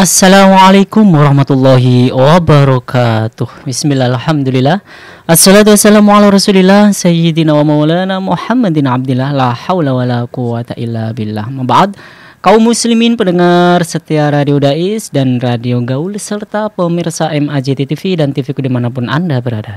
Assalamualaikum warahmatullahi wabarakatuh. Bismillah, alhamdulillah. Assalatu wassalamu ala rasulillah Sayyidina wa maulana Muhammadin abdillah. La hawla wa la quwata illa billah. Maba'ad. Kaum muslimin pendengar setia Radio Dais dan Radio Gaul serta pemirsa MAJT TV dan TV-ku dimanapun Anda berada.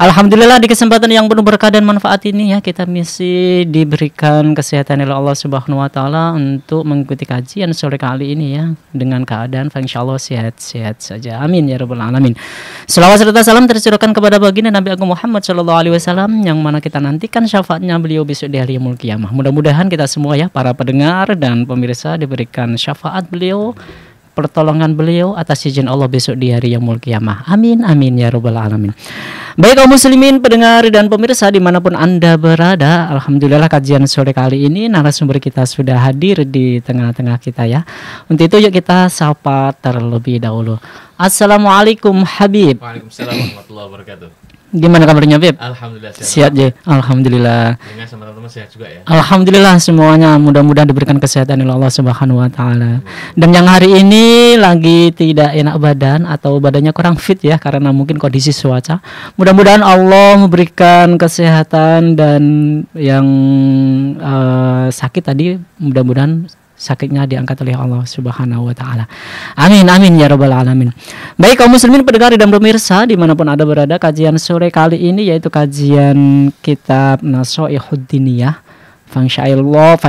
Alhamdulillah di kesempatan yang penuh berkah dan manfaat ini ya, kita masih diberikan kesehatan oleh Allah Subhanahu wa taala untuk mengikuti kajian sore kali ini ya, dengan keadaan insyaallah sehat-sehat saja. Amin ya rabbal alamin. Selawat serta salam tercurahkan kepada baginda Nabi Agung Muhammad sallallahu alaihi wasallam yang mana kita nantikan syafaatnya beliau besok di hari yaumul qiyamah. Mudah-mudahan kita semua ya, para pendengar dan pemirsa diberikan syafaat beliau, pertolongan beliau atas izin Allah besok di hari yaumul qiyamah. Amin amin ya rabbal alamin. Baik kaum muslimin, pendengar dan pemirsa dimanapun Anda berada, alhamdulillah kajian sore kali ini narasumber kita sudah hadir di tengah-tengah kita ya. Untuk itu yuk kita sapa terlebih dahulu. Assalamualaikum Habib. Waalaikumsalam warahmatullahi wabarakatuh. Gimana kabarnya Bib? Alhamdulillah Sehat ya. Alhamdulillah. Dengan sama teman-teman sehat juga ya. Alhamdulillah semuanya, mudah-mudahan diberikan kesehatan oleh Allah Subhanahu wa taala. Dan yang hari ini lagi tidak enak badan atau badannya kurang fit ya karena mungkin kondisi cuaca. Mudah-mudahan Allah memberikan kesehatan dan yang sakit tadi mudah-mudahan sakitnya diangkat oleh Allah Subhanahu wa taala. Amin amin ya rabbal alamin. Baik kaum muslimin pendengar dan pemirsa dimanapun Anda berada, kajian sore kali ini yaitu kajian kitab Nasoihud Diniyah. Insyaallah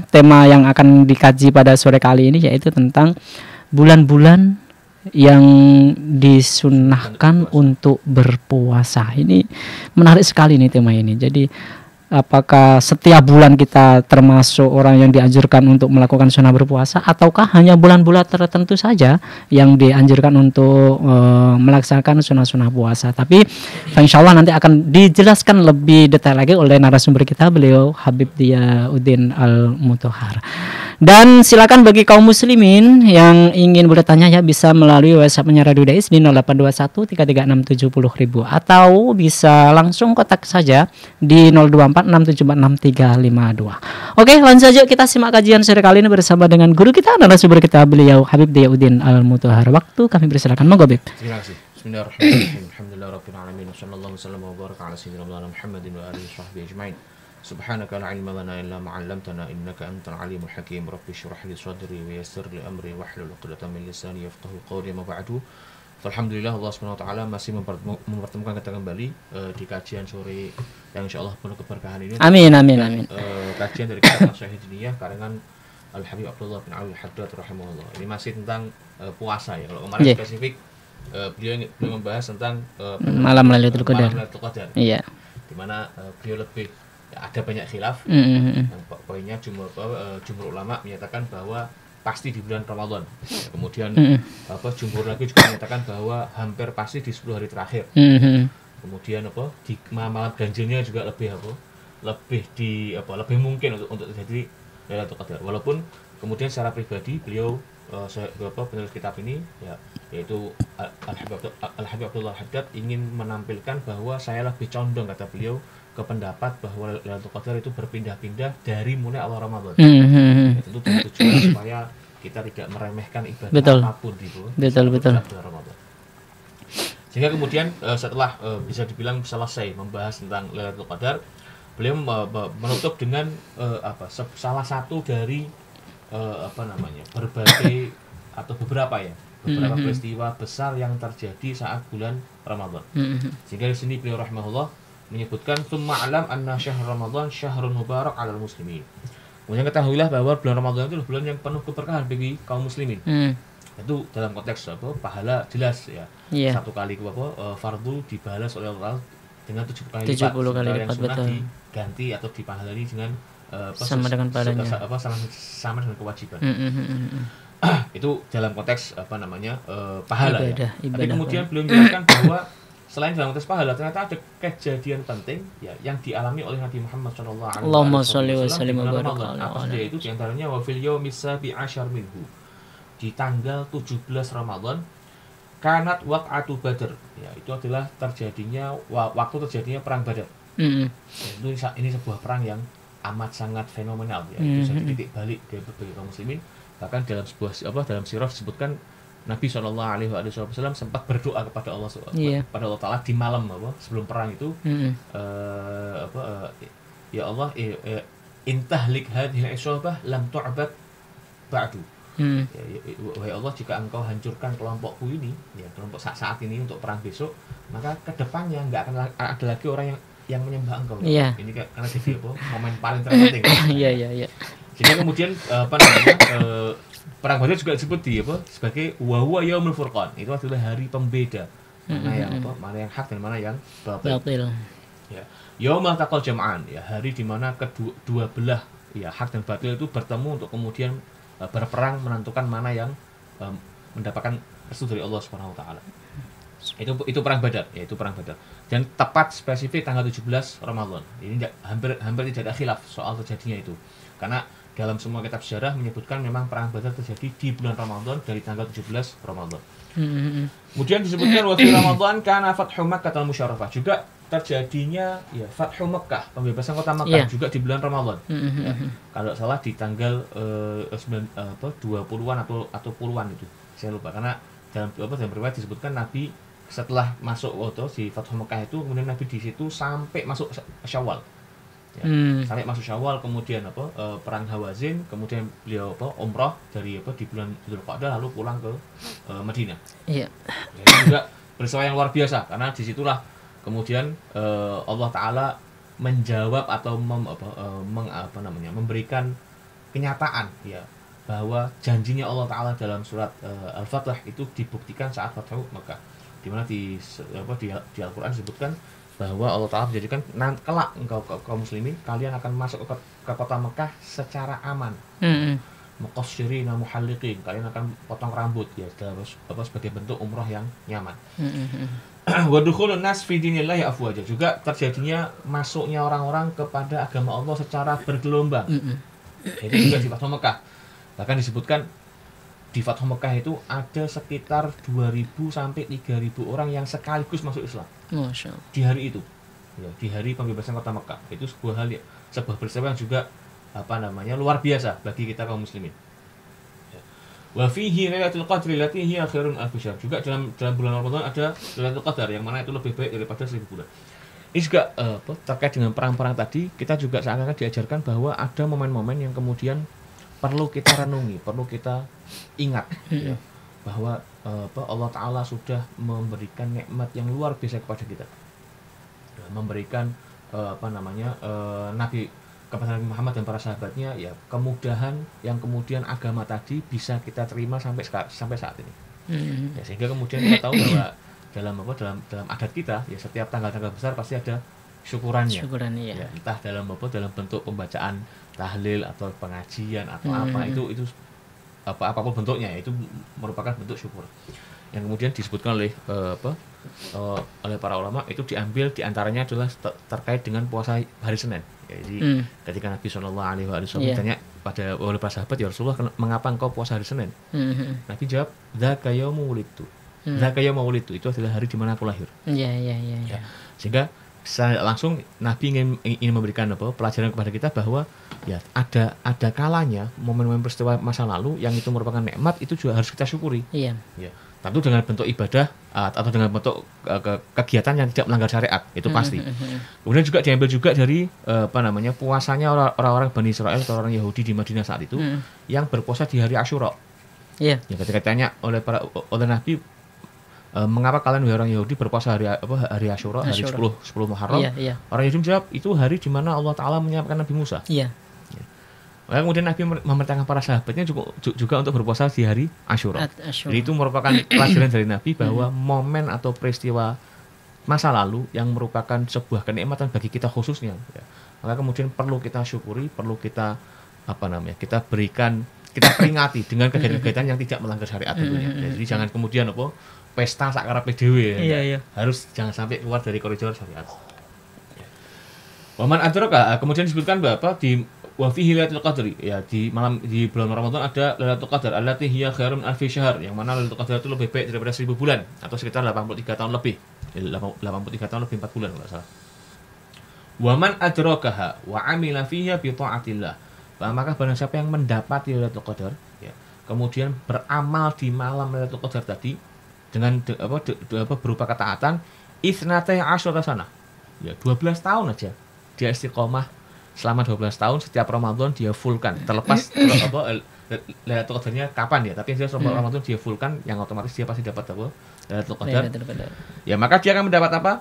tema yang akan dikaji pada sore kali ini yaitu tentang bulan-bulan yang disunnahkan untuk berpuasa. Ini menarik sekali nih tema ini. Jadi apakah setiap bulan kita termasuk orang yang dianjurkan untuk melakukan sunnah berpuasa, ataukah hanya bulan-bulan tertentu saja yang dianjurkan untuk melaksanakan sunnah-sunnah puasa? Tapi insyaallah nanti akan dijelaskan lebih detail lagi oleh narasumber kita, beliau Habib Diyauddin Al-Mutahhar. Dan silakan bagi kaum muslimin yang ingin bertanya ya, bisa melalui WhatsApp-nya Radio Dais di 0821 33670.000 atau bisa langsung kontak saja di 0246746352. Oke, langsung saja kita simak kajian sore kali ini bersama dengan guru kita, narasumber kita, beliau Habib Diyauddin Al-Mutahhar. Waktu kami persilakan, monggo Bib. Terima kasih. Bismillahirrahmanirrahim. Alhamdulillahirabbil alamin. Wassallallahu wasallam wa baraka ala sayyidina Muhammadin wa alihi washabbihi ajmain. Subhanaka la ilma lana illa ma 'allamtana innaka antal alimul hakim. Rabbi shrah li sadri wa yassir li amri wahlul 'uqdatam min lisani yafqahu qawli. Ma ba'du. Alhamdulillah Allah Subhanahu wa taala masih mempertemukan kita kembali di kajian sore yang insyaallah penuh keberkahan ini. Amin amin amin. Kajian dari kitab Nasoihud Diniyah karangan Al-Habib Abdullah bin Al-Haddad rahimahullah. Ini masih tentang puasa ya. Kalau kemarin spesifik beliau membahas tentang malam Lailatul Qadar. Iya. Di mana beliau lebih ada banyak khilaf. Yang poinnya jumhur ulama menyatakan bahwa pasti di bulan Ramadan. Ya, kemudian jumhur lagi juga menyatakan bahwa hampir pasti di 10 hari terakhir. Kemudian di malam ganjilnya juga lebih lebih mungkin untuk terjadi Lailatul Qadar. Walaupun kemudian secara pribadi beliau penulis kitab ini ya, yaitu Al-Habib Abdullah Haddad ingin menampilkan bahwa saya lebih condong, kata beliau, ke pendapat bahwa Lailatul Qadar itu berpindah-pindah dari mulai awal Ramadan. Ya, tentu dengan tujuan supaya kita tidak meremehkan ibadah apapun gitu. Betul. Ramadan. Sehingga kemudian setelah bisa dibilang selesai membahas tentang Lailatul Qadar, beliau menutup dengan salah satu dari berbagai atau beberapa peristiwa besar yang terjadi saat bulan Ramadan. Sehingga di sini beliau rahimahullah menyebutkan tsumma alam anna syahr Ramadan syahrun mubarak 'alal muslimin. Kemudian ketahuilah bahwa bulan Ramadan itu adalah bulan yang penuh keberkahan bagi kaum muslimin. Itu dalam konteks pahala jelas ya. Satu kali fardu dibalas oleh Allah dengan 70 kali lipat. 70 kali lipat, betul. Diganti atau dipahalai dengan sama dengan pahalanya. Sama dengan kewajiban. Itu dalam konteks pahala ibadah, ya. Tapi kemudian beliau menjelaskan bahwa selain dalam konteks pahala, ternyata ada kejadian penting ya yang dialami oleh Nabi Muhammad sallallahu alaihi wasallam di Ramadan. Apa saja itu? Di antaranya wa fil yaumi sabi asyar minhu. Di tanggal 17 Ramadan kanat waq'atu Badr. Ya, itu adalah waktu terjadinya perang Badar. Itu ini sebuah perang yang amat sangat fenomenal ya. Itu satu titik balik bagi kaum muslimin. Bahkan dalam sirah disebutkan Nabi Shallallahu Alaihi Wasallam sempat berdoa kepada Allah Iya. pada Allah Taala di malam sebelum perang itu, ya Allah, intahlik hadhil isabah lam tu'bad ba'du. Wahai Allah, jika engkau hancurkan kelompokku ini, ya kelompok saat ini untuk perang besok, maka kedepannya nggak akan ada lagi orang yang menyembah engkau. Iya. Ini karena jadi momen paling terpenting. Iya. Sehingga kemudian perang Badar juga disebut sebagai wa huwa yaumul furqan. Itu adalah hari pembeda. Mana yang hak dan mana yang batil. Ya. Yaumul taqal jam'an, ya hari di mana kedua belah ya hak dan batil itu bertemu untuk kemudian berperang menentukan mana yang mendapatkan restu dari Allah Subhanahu wa taala. Itu perang Badar, yaitu perang Badar. Dan tepat spesifik tanggal 17 Ramadan. Ini hampir tidak ada khilaf soal terjadinya itu. Karena dalam semua kitab sejarah menyebutkan memang perang Badar terjadi di bulan Ramadan dari tanggal 17 Ramadan. Kemudian disebutkan wa fi Ramadan kana fathu Makkah al-musyarrafah. Juga terjadinya ya Fathu Makkah, pembebasan kota Makkah juga di bulan Ramadan. Ya. Kalau salah di tanggal 20-an atau puluhan itu. Saya lupa karena dalam riwayat disebutkan Nabi setelah masuk di Fathu Makkah itu kemudian Nabi di situ sampai masuk Syawal. Ya. Sampai masuk Syawal, kemudian perang Hawazin, kemudian beliau umrah dari di bulan Dzulqa'dah lalu pulang ke Madinah. Iya. Ya, itu juga peristiwa yang luar biasa karena disitulah kemudian Allah Ta'ala menjawab atau memberikan kenyataan ya bahwa janjinya Allah Ta'ala dalam surat Al-Fatih itu dibuktikan saat Fathu Makkah, di mana di Al-Quran disebutkan bahwa Allah Ta'ala menjadikan kelak engkau kaum muslimin kalian akan masuk ke kota Makkah secara aman. Muqassirina muhalliqin, kalian akan potong rambut ya sebagai bentuk umrah yang nyaman. Wa dukhulun nas fi dinillahi afwaja, juga terjadinya masuknya orang-orang kepada agama Allah secara bergelombang. Itu juga di Fathu Makkah. Bahkan disebutkan di Fathu Makkah itu ada sekitar 2.000 sampai 3.000 orang yang sekaligus masuk Islam. Masya Allah. Di hari itu. Ya, di hari pembebasan kota Makkah. Itu sebuah peristiwa yang juga luar biasa bagi kita kaum muslimin. Wa fihi lailatul qadri allati hiya khairun alf syahr. Juga dalam bulan Ramadan ada Lailatul Qadar yang mana itu lebih baik daripada 1000 bulan. Ini juga terkait dengan perang-perang tadi, kita juga seakan-akan diajarkan bahwa ada momen-momen yang kemudian perlu kita renungi, perlu kita ingat ya, bahwa Allah Ta'ala sudah memberikan nikmat yang luar biasa kepada kita. Ya, memberikan kepada Nabi Muhammad dan para sahabatnya ya kemudahan yang kemudian agama tadi bisa kita terima sampai saat ini. Ya, sehingga kemudian kita tahu bahwa dalam adat kita ya setiap tanggal-tanggal besar pasti ada syukurannya. Ya, entah dalam bentuk pembacaan tahlil atau pengajian atau itu apapun bentuknya itu merupakan bentuk syukur. Yang kemudian disebutkan oleh oleh para ulama itu diambil diantaranya adalah terkait dengan puasa hari Senin. Jadi ketika Nabi Shallallahu Alaihi Wasallam ditanya oleh para sahabat, ya Rasulullah, mengapa engkau puasa hari Senin? Nabi jawab, dzaka yaumu wulidtu. Dzaka yaumu wulidtu, itu adalah hari di mana aku lahir. Ya. Sehingga langsung Nabi ingin memberikan pelajaran kepada kita bahwa ya ada kalanya momen-momen peristiwa masa lalu yang itu merupakan nikmat itu juga harus kita syukuri. Ya. Tentu dengan bentuk ibadah atau dengan bentuk kegiatan yang tidak melanggar syariat, itu pasti. Kemudian juga diambil juga dari puasanya orang-orang Bani Israel atau orang Yahudi di Madinah saat itu yang berpuasa di hari Asyura. Ya, ketika ditanya oleh Nabi, mengapa kalian orang Yahudi berpuasa hari Asyura, hari 10 Muharram? Orang Yahudi menjawab, itu hari di mana Allah Ta'ala menyampaikan Nabi Musa. Lalu kemudian Nabi memerintahkan para sahabatnya juga untuk berpuasa di hari Asyura. Jadi itu merupakan pelajaran dari Nabi bahwa momen atau peristiwa masa lalu yang merupakan sebuah kenikmatan bagi kita khususnya. Ya. Maka kemudian perlu kita syukuri, perlu kita kita peringati dengan kegiatan-kegiatan yang tidak melanggar syariat tentunya. Jadi jangan kemudian pesta sakarepe dhewe. Harus jangan sampai keluar dari koridor syariat. Waman adraka, kemudian disebutkan bahwa di wa fihi lailatul qadri, ya di bulan Ramadan ada Lailatul Qadar allati hiya khairun alfi syahr, yang mana Lailatul Qadar itu lebih baik daripada 1000 bulan atau sekitar 83 tahun lebih. 83 tahun lebih 4 bulan kalau salah. Wa man adrakaha wa amila fiha bi taatillah. Maka barang siapa yang mendapati Lailatul Qadar ya, kemudian beramal di malam Lailatul Qadar tadi dengan berupa ketaatan isnatai asyara sana. Ya, 12 tahun aja dia istiqomah selama 12 tahun setiap Ramadan dia fullkan. Terlepas Lailatul Qadarnya kapan ya, tapi dia selama Ramadan dia fullkan, yang otomatis dia pasti dapat Lailatul Qadar. Ya, maka dia akan mendapat apa?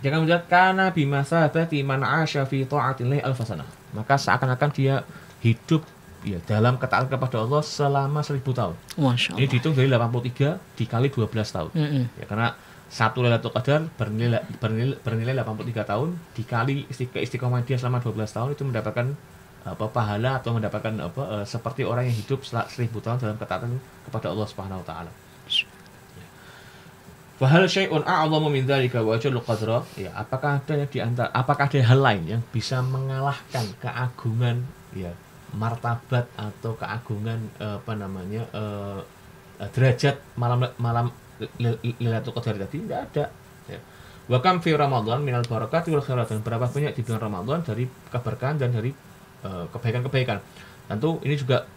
Dia akan mendapat kana bimasabati man 'asha fi ta'atillahi alfasana. Maka seakan-akan dia hidup ya dalam ketaatan kepada Allah selama 1000 tahun. Masya Allah. Ini dihitung dari 83 dikali 12 tahun. Ya, karena satu Lailatul Qadar bernilai 83 tahun dikali keistiqomahan dia selama 12 tahun itu mendapatkan pahala atau mendapatkan seperti orang yang hidup 1000 tahun dalam ketaatan kepada Allah Subhanahu wa taala. Fa hal syai'un a'zamu min dzalika wa ajallu qadra? Ya, apakah ada hal lain yang bisa mengalahkan keagungan ya martabat atau keagungan derajat malam Lailatul Qadar tadi? Tidak ada. Ya. Wa kam fi Ramadan minal barakati wal khairat, dan berapa banyak di bulan Ramadan dari keberkahan dan dari kebaikan-kebaikan. Tentu ini juga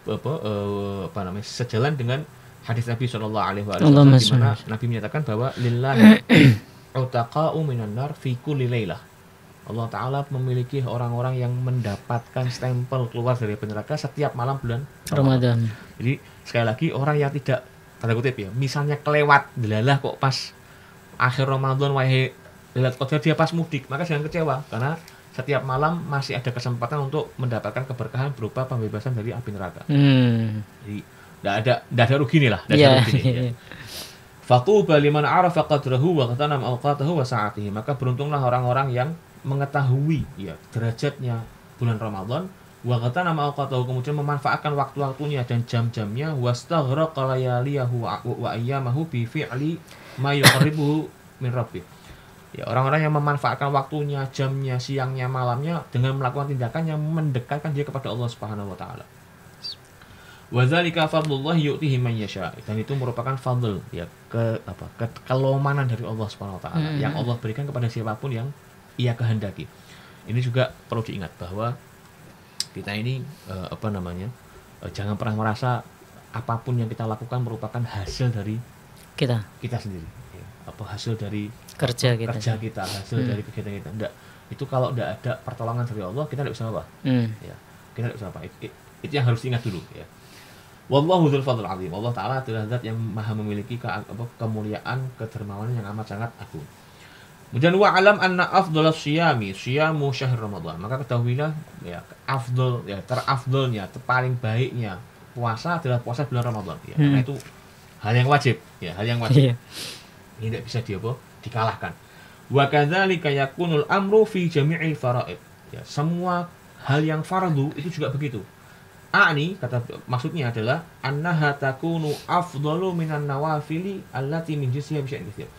sejalan dengan hadis Nabi Shallallahu Alaihi Wasallam di mana Nabi menyatakan bahwa lillahi utaqa'u minan nar fi kulli lailah. Allah Ta'ala memiliki orang-orang yang mendapatkan stempel keluar dari neraka setiap malam bulan Ramadan. Jadi sekali lagi orang yang tidak, tanda kutip ya, misalnya kelewat delalah kok pas akhir Ramadan wahai Lailatul Qadar dia pas mudik, maka jangan kecewa karena setiap malam masih ada kesempatan untuk mendapatkan keberkahan berupa pembebasan dari api neraka. Jadi tidak ada rugi nih lah, Fatuba liman arafa qadrahu wa ghatanam awqatahu wa sa'atihi. Maka beruntunglah orang-orang yang mengetahui ya derajatnya bulan Ramadan, wa ghatanam awqatahu, kemudian memanfaatkan waktu-waktunya dan jam-jamnya, wastaghraqa layaliyahu wa ayyamahu bi fi'li ma yuqarribuhu min rabbih. Ya, orang-orang yang memanfaatkan waktunya, jamnya, siangnya, malamnya dengan melakukan tindakan yang mendekatkan dia kepada Allah Subhanahu wa taala. Wa dzalika fadlullah yu'tihi man yasha. Dan itu merupakan fadl ya kelemanan dari Allah Subhanahu wa taala yang Allah berikan kepada siapapun yang Ia kehendaki. Ini juga perlu diingat bahwa kita ini jangan pernah merasa apapun yang kita lakukan merupakan hasil dari kita sendiri. Ya, hasil dari kerja kita, hasil dari kegiatan kita. Enggak. Itu kalau tidak ada pertolongan dari Allah, kita tidak bisa apa. Ya, kita tidak bisa apa. Itu yang harus diingat dulu ya. Wallahu dzul fadl azim. Allah Ta'ala adalah zat yang maha memiliki kemuliaan, kedermawanan yang amat sangat agung. Kemudian wa alam anna afdhalas syiyami syiyamu syahr Ramadan. Maka ketahuilah ya afdal ya terafdalnya, terpaling baiknya puasa adalah puasa bulan Ramadan ya. Karena itu hal yang wajib ya, hal yang wajib. Ini tidak bisa dikalahkan. Wa kadzalika yakunul amru fi jami'il faraid. Ya, semua hal yang fardu itu juga begitu. Maksudnya adalah annaha takunu afdalu minan nawafili allati min jinsiha bi syai'in katsir.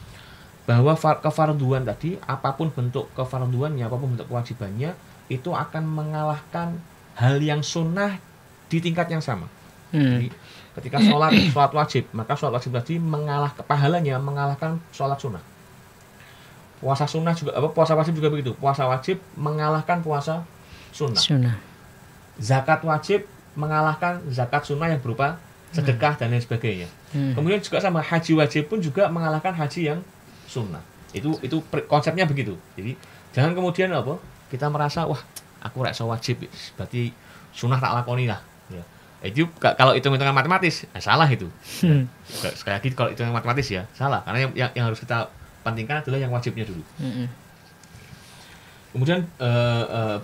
Bahwa kefarduan tadi, apapun bentuk kefarduannya, apapun bentuk kewajibannya, itu akan mengalahkan hal yang sunnah di tingkat yang sama. Jadi, ketika sholat wajib, maka sholat wajib tadi pahalanya mengalahkan sholat sunnah. Puasa sunnah juga, puasa wajib juga begitu. Puasa wajib mengalahkan puasa sunnah. Zakat wajib mengalahkan zakat sunnah yang berupa sedekah dan lain sebagainya. Kemudian juga sama haji wajib pun juga mengalahkan haji yang sunnah. Itu konsepnya begitu. Jadi jangan kemudian kita merasa wah aku rek wajib berarti sunnah tak lakoni lah. Ya. Itu kalau hitung-hitungan matematis salah itu. Sekali lagi kalau hitungan matematis ya salah karena yang harus kita pentingkan adalah yang wajibnya dulu. Kemudian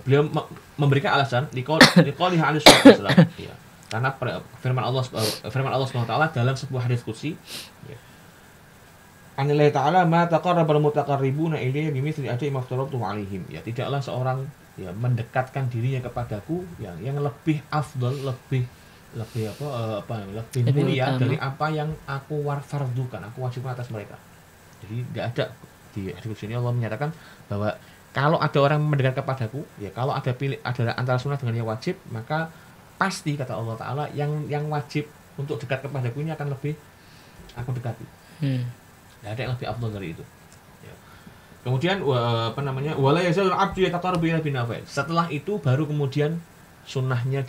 beliau memberikan alasan liqaulihi alaihi wasallam ya. Karena firman Allah Subhanahu wa taala dalam sebuah hadis qudsi ya. Anillahi ta'ala ma taqarrabal mutaqarribuna ilayya bimithli ajri ma aftaratu 'alaihim. Ya, tidaklah seorang ya mendekatkan dirinya kepadaku yang lebih afdal, lebih mulia utama dari apa yang aku fardukan, aku wajibkan atas mereka. Jadi tidak ada di hadis ini Allah menyatakan bahwa kalau ada orang mendekat kepadaku, ya kalau ada antara sunnah dengan yang wajib, maka pasti kata Allah Ta'ala yang wajib untuk dekat kepadaku ini akan lebih aku dekati. Tidak ada yang lebih afdal dari itu. Ya. Kemudian wala yazalul abdu yataqarrabu ila bin nafil. Setelah itu baru kemudian sunnahnya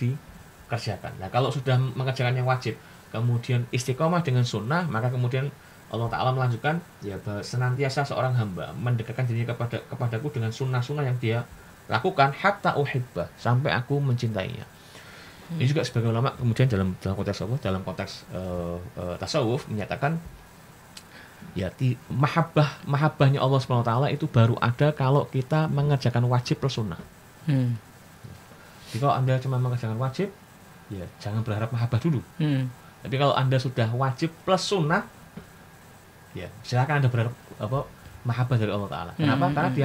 kerjakan. Nah, kalau sudah mengerjakan yang wajib, kemudian istiqomah dengan sunnah, maka kemudian Allah Ta'ala melanjutkan, ya bahwa senantiasa seorang hamba mendekatkan dirinya kepadaku dengan sunnah-sunnah yang dia lakukan, hatta uhibbah, sampai aku mencintainya. Ini juga sebagai ulama kemudian dalam konteks apa? Dalam konteks tasawuf menyatakan, ya mahabbahnya Allah Subhanahu wa taala itu baru ada kalau kita mengerjakan wajib plus sunnah. Jadi kalau Anda cuma mengerjakan wajib, ya jangan berharap mahabbah dulu. Tapi kalau Anda sudah wajib plus sunnah, ya silakan Anda berharap mahabbah dari Allah Taala. Kenapa? Karena di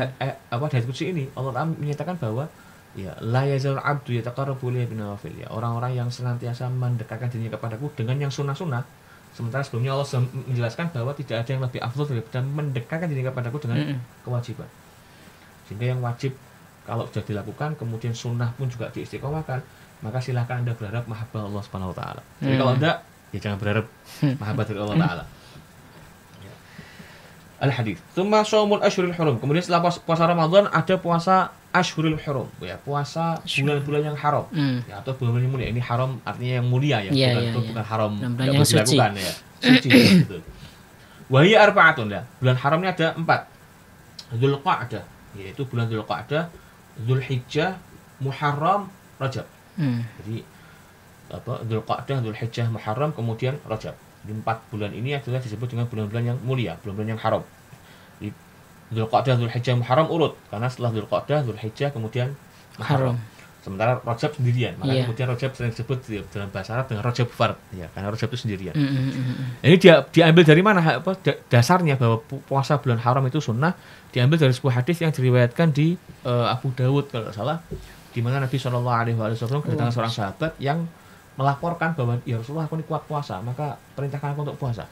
hadis qudsi ini Allah Taala menyatakan bahwa ya la yazal abdu yataqarrabu ilayya binawafil, ya orang-orang yang senantiasa mendekatkan dirinya kepadaku dengan yang sunnah-sunnah. Sementara sebelumnya Allah menjelaskan bahwa tidak ada yang lebih afdal daripada mendekatkan diri kepadaku dengan kewajiban. Sehingga yang wajib kalau sudah dilakukan, kemudian sunnah pun juga diistiqomahkan, maka silahkan Anda berharap mahabbah Allah Subhanahu wa taala. Jadi kalau enggak, ya jangan berharap mahabbah dari Allah Taala. Al-hadits. Tsumma shaumul ashhuril hurum. Kemudian setelah puasa Ramadan ada puasa Ashhurul Hurum, ya puasa bulan-bulan yang haram, ya atau bulan yang mulia. Ini haram artinya yang mulia ya, bukan haram yang dilakukan ya, suci gitu. Wahia arba'atun, ya bulan haram ini ada 4. Dzulqa'dah, yaitu bulan Dzulqa'dah, Dzulhijjah, Muharram, Rajab. Jadi Dzulqa'dah, Dzulhijjah, Muharram, kemudian Rajab. Di 4 bulan ini adalah disebut dengan bulan-bulan yang mulia, bulan-bulan yang haram. Dzulqa'dah, Dzulhijjah, Muharram urut, karena setelah Dzulqa'dah, Dzulhijjah kemudian Muharram. Sementara Rajab sendirian, maka kemudian Rajab sering disebut dalam bahasa Arab dengan Rajab Fard, ya karena Rajab itu sendirian. Ini diambil dari mana dasarnya bahwa puasa bulan haram itu sunnah? Diambil dari sebuah hadis yang diriwayatkan di Abu Dawud kalau tidak salah, di mana Nabi SAW kedatangan seorang sahabat yang melaporkan bahwa ya Rasulullah, aku ini kuat puasa, maka perintahkan aku untuk puasa.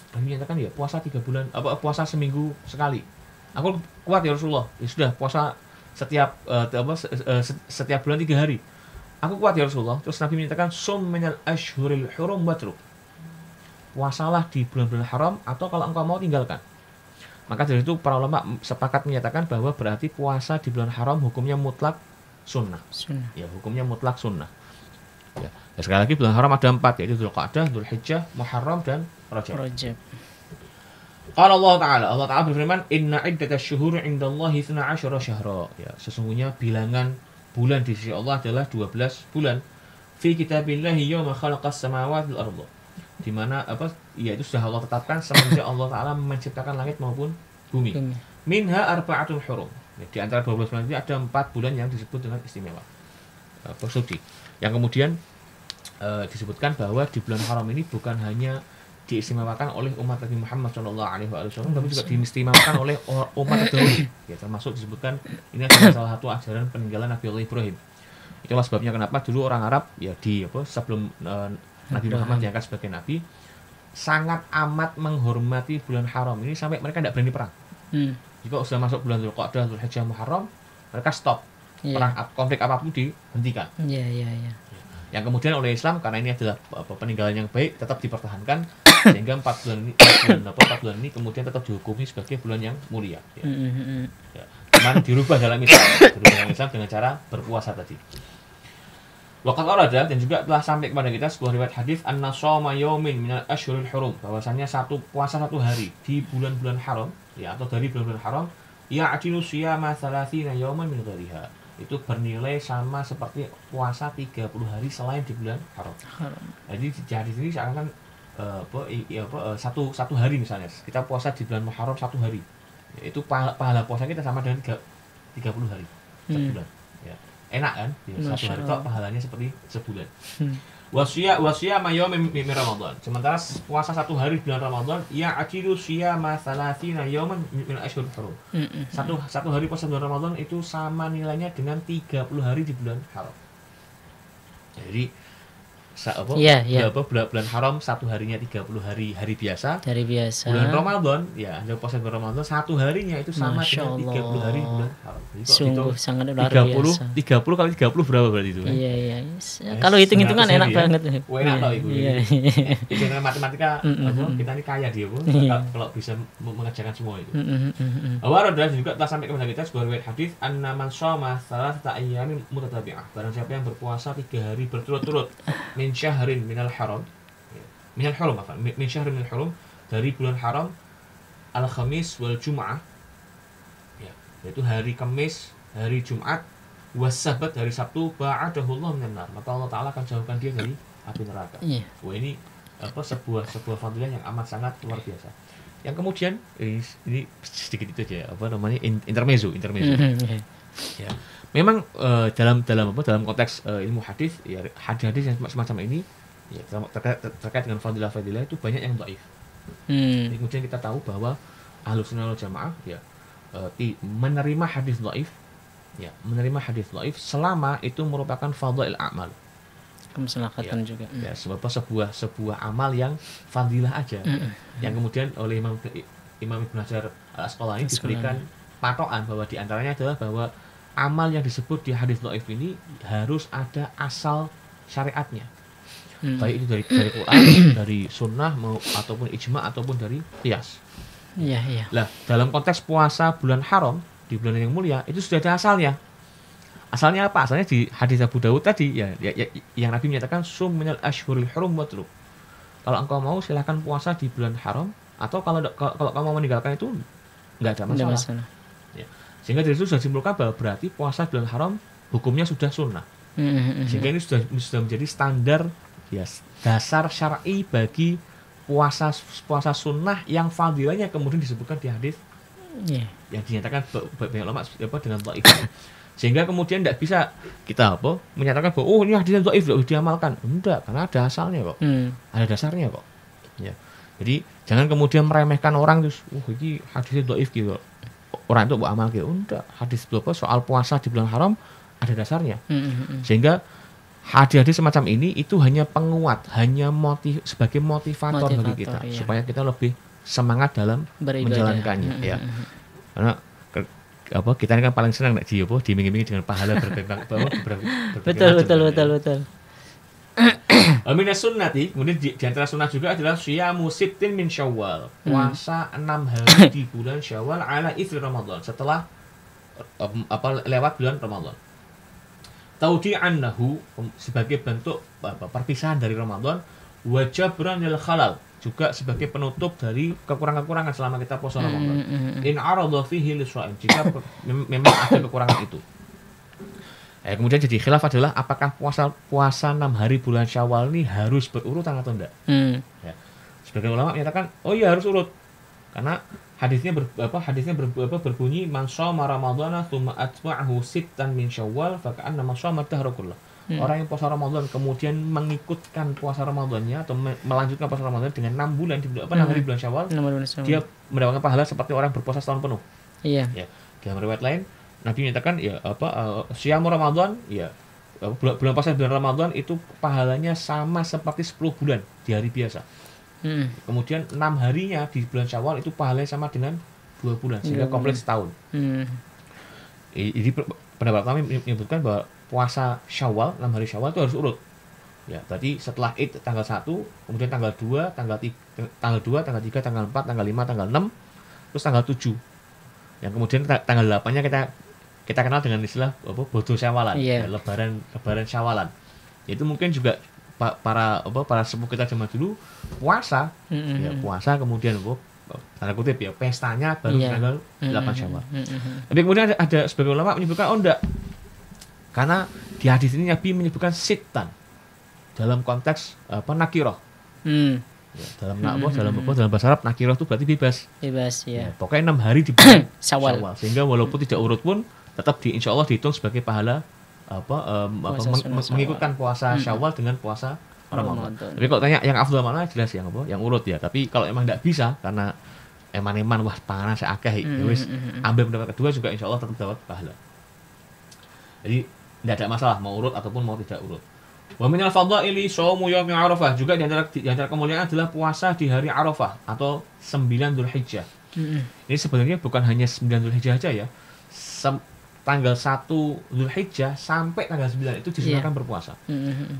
Kami menyatakan ya puasa 3 bulan, puasa seminggu sekali. Aku kuat ya Rasulullah. Ya sudah puasa setiap bulan 3 hari. Aku kuat ya Rasulullah. Terus Nabi menyatakan sum minal ashhuril hurum watruk. Puasalah di bulan-bulan haram, atau kalau engkau mau tinggalkan. Maka dari itu para ulama sepakat menyatakan bahwa berarti puasa di bulan haram hukumnya mutlak sunnah. Ya hukumnya mutlak sunnah. Ya. Dan sekali lagi bulan haram ada 4, yaitu Dzulqa'dah, Dzulhijjah, Muharram dan Rajab. Qala Allah Ta'ala berfirman, inna iddatasy syuhuri 'indallahi 12 syahra. Ya, sesungguhnya bilangan bulan di sisi Allah adalah 12 bulan. Fi kitabillahi yauma khalaqas samawati wal ardh. Di mana yaitu sudah Allah tetapkan semenjak Allah Ta'ala menciptakan langit maupun bumi. Minha arba'atun hurum. Ya, di antara 12 bulan ini ada 4 bulan yang disebut dengan istimewa. Suci. Yang kemudian disebutkan bahwa di bulan haram ini bukan hanya diistimewakan oleh umat Nabi Muhammad SAW, tapi juga diistimewakan oleh umat terdahulu. Ya, termasuk disebutkan ini adalah salah satu ajaran peninggalan Nabi Allah Ibrahim. Itulah sebabnya kenapa dulu orang Arab ya sebelum Nabi Muhammad diangkat sebagai nabi, sangat amat menghormati bulan haram ini sampai mereka tidak berani perang. Jika sudah masuk bulan Dzulqa'dah, Dzulhijjah, Muharram, mereka stop. Perang konflik apapun dihentikan. Yang kemudian oleh Islam, karena ini adalah peninggalan yang baik, tetap dipertahankan sehingga 4 bulan ini kemudian tetap dihukumi sebagai bulan yang mulia. Ya. Cuman dirubah dalam Islam dengan cara berpuasa tadi. Waqat arada, dan juga telah sampai kepada kita sebuah riwayat hadis anna shauma yaumin minal ashhuril hurum, bahwasanya puasa 1 hari di bulan-bulan haram, ya atau dari bulan-bulan haram, ya'tilu siyama 30 yauman min ghairiha. Itu bernilai sama seperti puasa 30 hari selain di bulan haram. Jadi di hadis ini seakan satu hari misalnya kita puasa di bulan Muharram 1 hari, itu pahala puasa kita sama dengan 30 hari sebulan. Ya. Enak kan? Ya, 1 hari tok pahalanya seperti sebulan. Wasiyam yaumin min Ramadan. Sementara puasa 1 hari bulan Ramadan, ya aqilu siyama 30 yauman min ashhuril hurum. Satu hari puasa bulan Ramadan itu sama nilainya dengan 30 hari di bulan haram. Jadi bulan haram satu harinya 30 hari biasa. Dari biasa. Bulan Ramadan, ya Anda puasa bulan Ramadan satu harinya itu sama dengan 30 hari bulan haram. Sungguh sangat luar biasa. 30 kali 30 berapa berarti itu? Iya. Kalau hitung-hitungan enak banget. Enak tau Ibu. Iya. Dengan matematika kita ini kaya dia, Bu. Kalau bisa mengerjakan semua itu. Warada juga telah sampai kepada kita sebuah riwayat hadis anna man shoma salasata ayyamin mutatabi'ah. Barang siapa yang berpuasa 3 hari berturut-turut min syahrin minal haram. Minal haram apa? Min syahrin minal haram dari bulan haram al-khamis wal jum'ah. Ya, yaitu hari Kamis, hari Jumat, was-sabat hari Sabtu, ba'adahullah minan nar. Maka Allah Taala akan jauhkan dia dari api neraka. Iya. Wah, ini sebuah fadilah yang amat sangat luar biasa. Yang kemudian ini sedikit itu aja intermezzo. Ya. Memang dalam konteks ilmu hadis ya hadis yang semacam ini ya terkait dengan fadilah itu banyak yang dhaif. Kemudian kita tahu bahwa Ahlussunnah wal Jamaah ya menerima hadis dhaif selama itu merupakan fadhail a'mal. Kemaslahatan juga. Ya, sebuah amal yang fadilah aja. Yang kemudian oleh Imam Ibnu Hajar Al-Asqalani diberikan patokan bahwa diantaranya adalah bahwa amal yang disebut di hadis dhaif ini harus ada asal syariatnya. Baik itu dari Quran, dari sunnah ataupun ijma ataupun dari qiyas. Iya. Lah, dalam konteks puasa bulan haram di bulan yang mulia itu sudah ada asalnya. Asalnya apa? Asalnya di hadis Abu Dawud tadi ya, yang Nabi menyatakan sum minal ashhuril hurum watruk. Kalau engkau mau silakan puasa di bulan haram atau kalau kamu mau meninggalkan itu enggak ada masalah. Ya. Sehingga dari itu sudah simpulkan bahwa berarti puasa bulan haram hukumnya sudah sunnah. Sehingga ini sudah menjadi standar ya dasar syar'i bagi puasa sunnah yang fadilahnya kemudian disebutkan di hadis yang dinyatakan banyak ulama dengan dhaif. Sehingga kemudian tidak bisa kita menyatakan bahwa ini hadis dhaif tidak diamalkan. Enggak, karena ada asalnya kok. Ada dasarnya kok. Ya. Jadi jangan kemudian meremehkan orang terus, ini hadis dhaif gitu. Orang itu buat amal gitu. Enggak, hadis soal puasa di bulan haram ada dasarnya. Sehingga hadis-hadis semacam ini itu hanya penguat, hanya sebagai motivator bagi kita supaya kita lebih semangat dalam menjalankannya ya. Karena kita ini kan paling senang diiming-imingi dengan pahala berkembang betul. Minas sunnati, kemudian di antara sunnah juga adalah syiyamu sittin min Syawal, puasa 6 hari di bulan Syawal ala itsri Ramadan, setelah lewat bulan Ramadan. Taudi'annahu sebagai bentuk perpisahan dari Ramadan, wa jabran lil khalal, juga sebagai penutup dari kekurangan-kekurangan selama kita puasa Ramadan. In arada fihi liswa'in, jika memang ada kekurangan itu. Kemudian jadi khilaf adalah apakah puasa 6 hari bulan Syawal ini harus berurutan atau enggak. Ya. Sebagian ulama menyatakan harus urut. Karena hadisnya berbunyi man shoma ramadhana tsumma atba'ahu sittan min Syawal fa ka'anna ma shoma dahra kullah. Orang yang puasa Ramadan kemudian mengikutkan puasa Ramadannya atau melanjutkan puasa Ramadan dengan 6 bulan di 6 hari bulan Syawal, dia mendapatkan pahala seperti orang berpuasa setahun penuh. Iya. Ya. Dalam riwayat lain Nabi menyatakan syiam Ramadan bulan puasa bulan Ramadan itu pahalanya sama seperti 10 bulan di hari biasa. Kemudian 6 harinya di bulan Syawal itu pahalanya sama dengan 2 bulan sehingga komplit setahun. Jadi pendapat kami menyebutkan bahwa puasa Syawal 6 hari Syawal itu harus urut. Ya, berarti setelah Id tanggal 1, kemudian tanggal 2, tanggal 2, tanggal 3, tanggal 4, tanggal 5, tanggal 6, terus tanggal 7. Yang kemudian tanggal 8-nya kita kenal dengan istilah bodo Syawalan, lebaran Syawalan. Itu mungkin juga para sepuh kita zaman dulu puasa, puasa kemudian tanda kutip pestanya baru tanggal 8 Syawal. Tapi kemudian ada sebagian ulama menyebutkan enggak. Karena di hadis ini Nabi menyebutkan sittan dalam konteks nakirah. Dalam bahasa Arab nakirah itu berarti bebas ya. Pokoknya 6 hari di bulan Syawal. Sehingga walaupun tidak urut pun tetap insyaallah dihitung sebagai pahala mengikutkan puasa Syawal dengan puasa Ramadan. Tapi kalau tanya yang afdal mana, jelas yang urut ya. Tapi kalau emang tidak bisa karena eman-eman panas akeh wis ambil pendapat kedua juga insyaallah tetap dapat pahala. Jadi tidak ada masalah mau urut ataupun mau tidak urut. Wa minal fadhaili shaumu yaumi Arafah. Juga di antara kemuliaan adalah puasa di hari Arafah atau 9 Dzulhijjah. Ini sebenarnya bukan hanya 9 Dzulhijjah aja ya. Tanggal 1 Dzulhijjah sampai tanggal 9 itu disunahkan berpuasa.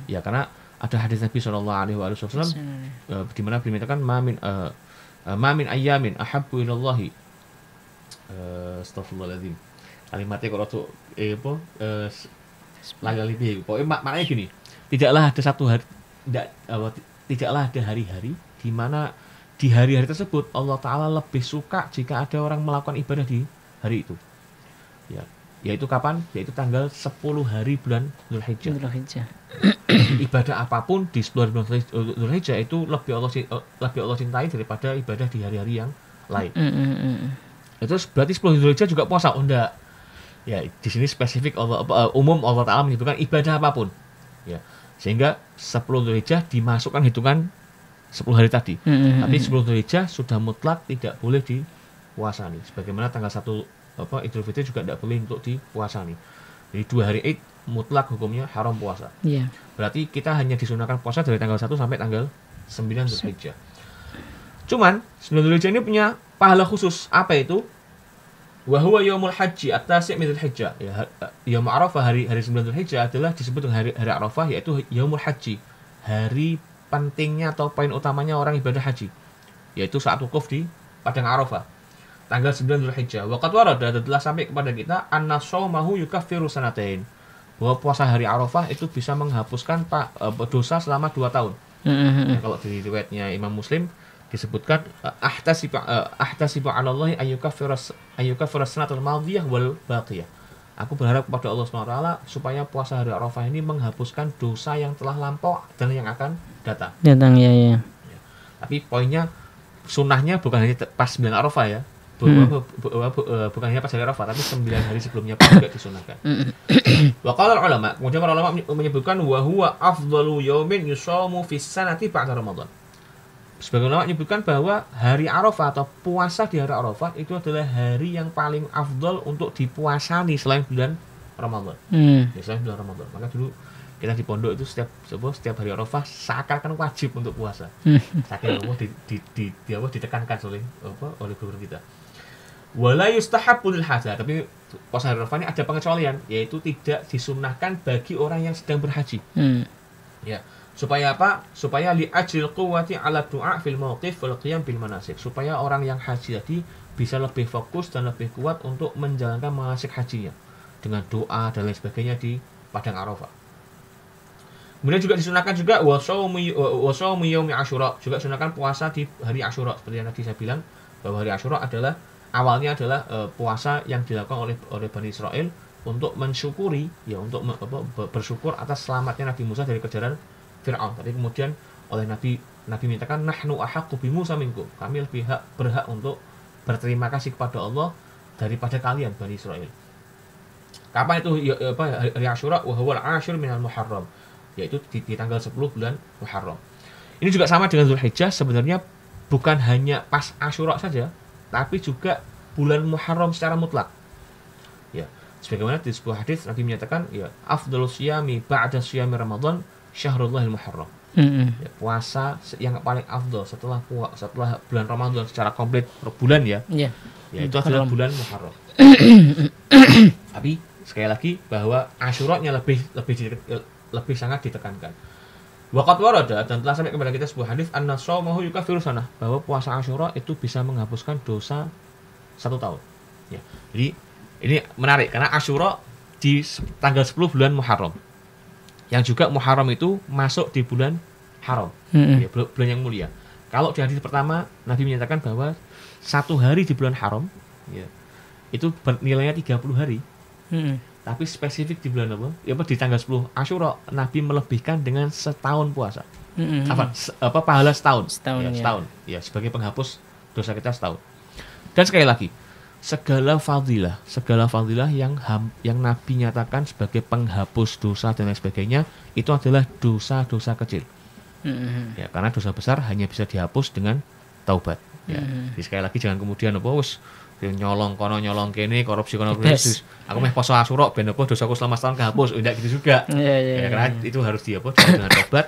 Ya, karena ada hadis Nabi sallallahu alaihi wasallam di mana beliau mengatakan ma min ayyamin ahabbu ilallahi astagfirullahaladzim. Kalimatnya kalau tuh lagi lebih. Pokoknya maknanya gini. Tidaklah ada hari-hari di mana di hari-hari tersebut Allah Ta'ala lebih suka jika ada orang melakukan ibadah di hari itu. Ya, yaitu kapan? Yaitu tanggal 10 hari bulan Dzulhijjah. Ibadah apapun di 10 hari bulan Dzulhijjah itu lebih Allah cintai daripada ibadah di hari-hari yang lain. Itu berarti 10 Dzulhijjah juga puasa? Oh, enggak. Ya, di sini spesifik umum Allah Ta'ala menyebutkan ibadah apapun. Ya. Sehingga 10 Dzulhijjah dimasukkan hitungan 10 hari tadi. Tapi 10 Dzulhijjah sudah mutlak tidak boleh dipuasani. Sebagaimana tanggal 1 Idul Fitri juga tidak boleh untuk dipuasani. Jadi 2 hari Id mutlak hukumnya haram puasa. Berarti kita hanya disunahkan puasa dari tanggal 1 sampai tanggal 9 Dzulhijjah. Cuman 9 Dzulhijjah ini punya pahala khusus. Apa itu? Wa huwa yaumul haji at-tasi' min Dzulhijjah. Ya, yaum Arafah hari 9 Dzulhijjah adalah disebut dengan hari Arafah, yaitu yaumul haji. Hari pentingnya atau poin utamanya orang ibadah haji, yaitu saat wukuf di padang Arafah. Tanggal 9 Dzulhijjah. Wa qad warada telah sampai kepada kita anna shaumahu yukaffiru sanatain. Bahwa puasa hari Arafah itu bisa menghapuskan dosa selama 2 tahun. Ya, kalau di riwayatnya Imam Muslim disebutkan ahtasibu 'ala Allah ayyukaffira sanatal madhiyah wal baqiyah. Aku berharap kepada Allah SWT supaya puasa hari Arafah ini menghapuskan dosa yang telah lampau dan yang akan datang. Ya. Tapi poinnya sunnahnya bukan hanya pas 9 Arafah ya. Bukan hanya pas hari Arafah, tapi 9 hari sebelumnya pun juga disunahkan. Wa qala ulama, kemudian para ulama menyebutkan wa huwa afdalu yaumin yusamu fis sanati ba'da Ramadan. Sebagian ulama menyebutkan bahwa hari Arafah atau puasa di hari Arafah itu adalah hari yang paling afdal untuk dipuasani selain bulan Ramadan. Ya, selain bulan Ramadan. Maka dulu kita di pondok itu setiap hari Arafah seakan-akan wajib untuk puasa. Saking Allah ditekankan oleh guru kita. Wala yustahabbu lil haja, tapi puasa hari Arafah ini ada pengecualian, yaitu tidak disunahkan bagi orang yang sedang berhaji. Ya. Supaya apa? Supaya li ajril quwwati 'ala du'a fil mauqif wal qiyam bil manasik. Supaya orang yang haji tadi bisa lebih fokus dan lebih kuat untuk menjalankan manasik hajinya dengan doa dan lain sebagainya di padang Arafah. Kemudian juga disunahkan juga wa shaumu yaumi Asyura. Juga sunahkan puasa di hari Asyura. Seperti yang tadi saya bilang bahwa hari Asyura adalah awalnya adalah puasa yang dilakukan oleh Bani Israel untuk mensyukuri ya untuk bersyukur atas selamatnya Nabi Musa dari kejaran Fir'aun. Tapi kemudian oleh Nabi mintakan nahnu ahaqqu bi Musa minkum. Kami lebih berhak untuk berterima kasih kepada Allah daripada kalian Bani Israel. Kapan itu hari Asyura? Wa huwal 'ashir minal Muharram. Yaitu di tanggal 10 bulan Muharram. Ini juga sama dengan Dzulhijjah, sebenarnya bukan hanya pas Asyura saja, tapi juga bulan Muharram secara mutlak. Ya, sebagaimana di sebuah hadis Nabi menyatakan ya afdhalus siyami ba'da siyami Ramadan Syahrullahil Muharram. Ya, puasa yang paling afdal setelah bulan Ramadan secara komplit per bulan ya. Ya itu adalah bulan Muharram. Tapi sekali lagi bahwa Asyura-nya lebih sangat ditekankan. Waqat warada dan telah sampai kepada kita sebuah hadis anna shaumahu yukaffiru sanah, bahwa puasa Asyura itu bisa menghapuskan dosa 1 tahun. Ya. Jadi ini menarik karena Asyura di tanggal 10 bulan Muharram. Yang juga Muharram itu masuk di bulan haram, ya, bulan yang mulia. Kalau di hadis pertama Nabi menyatakan bahwa 1 hari di bulan haram, ya, itu nilainya 30 hari. Tapi spesifik di bulan apa? Ya, di tanggal 10 Asyura Nabi melebihkan dengan setahun puasa. Pahala setahun. Setahun. Ya, sebagai penghapus dosa kita setahun. Dan sekali lagi, segala fadilah yang Nabi nyatakan sebagai penghapus dosa dan lain sebagainya itu adalah dosa-dosa kecil. Ya, karena dosa besar hanya bisa dihapus dengan taubat. Ya. Jadi sekali lagi jangan kemudian nyolong kono nyolong kene, korupsi kono korupsi. Aku meh poso Asyura ben apa dosaku selama setahun kehapus. Ndak gitu juga. Ya, karena itu harus dengan tobat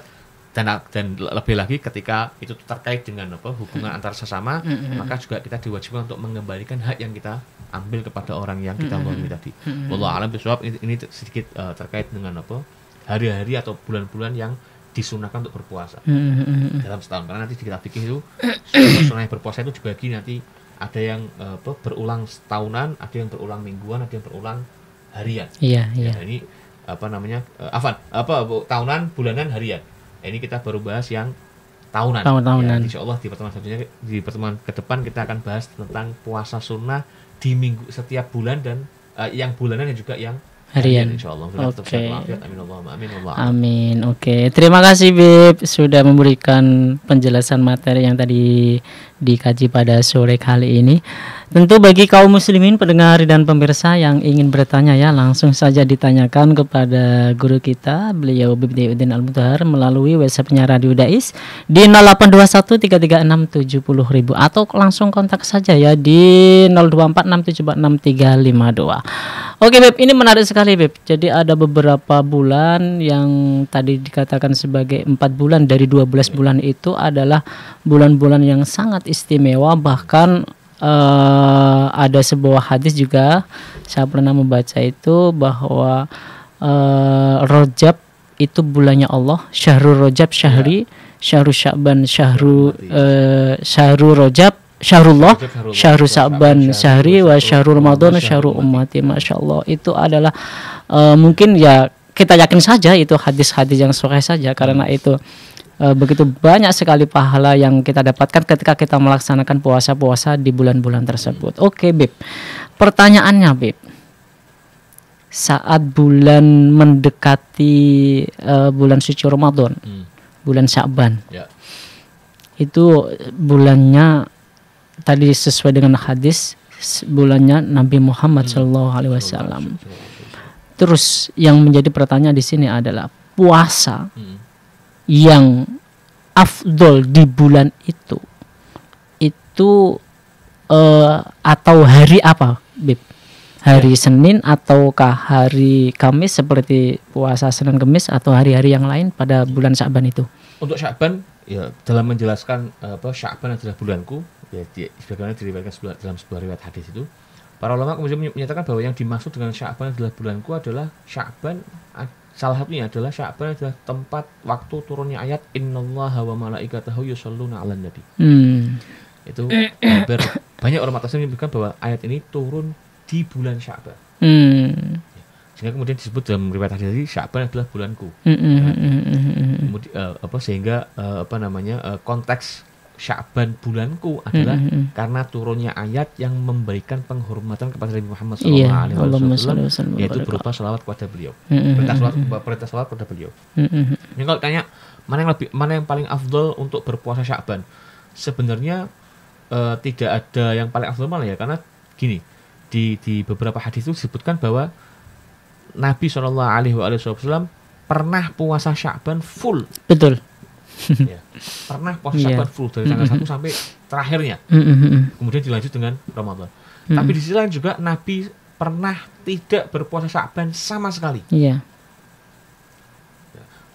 dan lebih lagi ketika itu terkait dengan hubungan antar sesama, maka juga kita diwajibkan untuk mengembalikan hak yang kita ambil kepada orang yang kita zalimi tadi. Wallahu a'lam bishawab. Ini sedikit terkait dengan hari-hari atau bulan-bulan yang disunahkan untuk berpuasa dalam setahun. Karena nanti di kitab fikih itu sunah berpuasa itu dibagi nanti ada yang berulang setahunan, ada yang berulang mingguan, ada yang berulang harian. Iya. Ini tahunan, bulanan, harian. Ini kita baru bahas yang tahunan. Ya, insya Allah di pertemuan selanjutnya, di pertemuan ke depan kita akan bahas tentang puasa sunnah di minggu setiap bulan dan yang bulanan dan juga yang harian insyaallah. Oke. Amin. Oke. Terima kasih Bib sudah memberikan penjelasan materi yang tadi dikaji pada sore kali ini. Tentu bagi kaum muslimin pendengar dan pemirsa yang ingin bertanya ya, langsung saja ditanyakan kepada guru kita, beliau Bib Dayuddin Al-Mutahhar melalui WhatsApp-nya Radio Dais di 082133670000 atau langsung kontak saja ya di 0246746352. Oke Beb, ini menarik sekali Beb. Jadi ada beberapa bulan yang tadi dikatakan sebagai 4 bulan dari 12 bulan itu adalah bulan-bulan yang sangat istimewa. Bahkan ada sebuah hadis juga saya pernah membaca itu bahwa Rajab itu bulannya Allah, Syahrul Rajab syahri, Syahrul Sya'ban syahrul Rajab Syahrullah, Syahrul Sya'ban syahri, wa Syahrul Ramadan Syahrul ummati. Masya Allah, itu adalah mungkin ya kita yakin saja itu hadis-hadis yang sahih saja, karena itu begitu banyak sekali pahala yang kita dapatkan ketika kita melaksanakan puasa-puasa di bulan-bulan tersebut. Oke Bib, pertanyaannya Bib, saat bulan mendekati bulan suci Ramadan, bulan Sya'ban, itu bulannya tadi sesuai dengan hadis, bulannya Nabi Muhammad SAW. Terus yang menjadi pertanyaan di sini adalah puasa yang afdol di bulan itu atau hari apa Bib? Hari Senin ataukah hari Kamis seperti puasa Senin Kamis, atau hari-hari yang lain pada bulan Sya'ban itu? Untuk Sya'ban ya, dalam menjelaskan Sya'ban adalah bulanku, ya sebagaimana diriwayatkan dalam sebuah riwayat hadis itu, para ulama kemudian menyatakan bahwa yang dimaksud dengan Sya'ban adalah bulanku adalah Sya'ban. Salah satunya adalah Sya'ban adalah tempat waktu turunnya ayat Innallaha wa malaikatahu yusholluna 'alan nabi. Itu banyak orang tafsir menyebutkan bahwa ayat ini turun di bulan Sya'ban. Sehingga kemudian disebut dalam riwayat hadis ini Sya'ban adalah bulanku. Kemudian sehingga konteks Sya'ban bulanku adalah karena turunnya ayat yang memberikan penghormatan kepada Nabi Muhammad SAW, yaitu berupa salawat kepada beliau, perintah salawat kepada beliau. Ini kalau tanya mana yang paling afdol untuk berpuasa Sya'ban, sebenarnya tidak ada yang paling afdol malah ya, karena gini, di beberapa hadis itu disebutkan bahwa Nabi SAW pernah puasa Sya'ban full. Betul. Ya, pernah puasa Sya'ban full dari tanggal 1 sampai terakhirnya. Kemudian dilanjut dengan Ramadan. Tapi di sisi lain juga Nabi pernah tidak berpuasa Sya'ban sama sekali.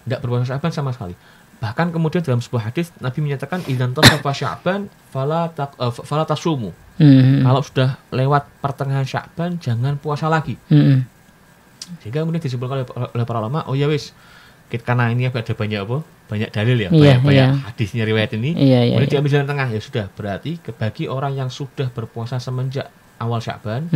Tidak berpuasa Sya'ban sama sekali. Bahkan kemudian dalam sebuah hadis Nabi menyatakan idzan tasafa Sya'ban fala tasumu. Kalau sudah lewat pertengahan Sya'ban jangan puasa lagi. Sehingga kemudian disimpulkan oleh para ulama, oh ya wis, karena ini ada banyak dalil ya, banyak hadisnya riwayat ini, kemudian diambil jalan tengah, ya sudah, berarti bagi orang yang sudah berpuasa semenjak awal Sya'ban,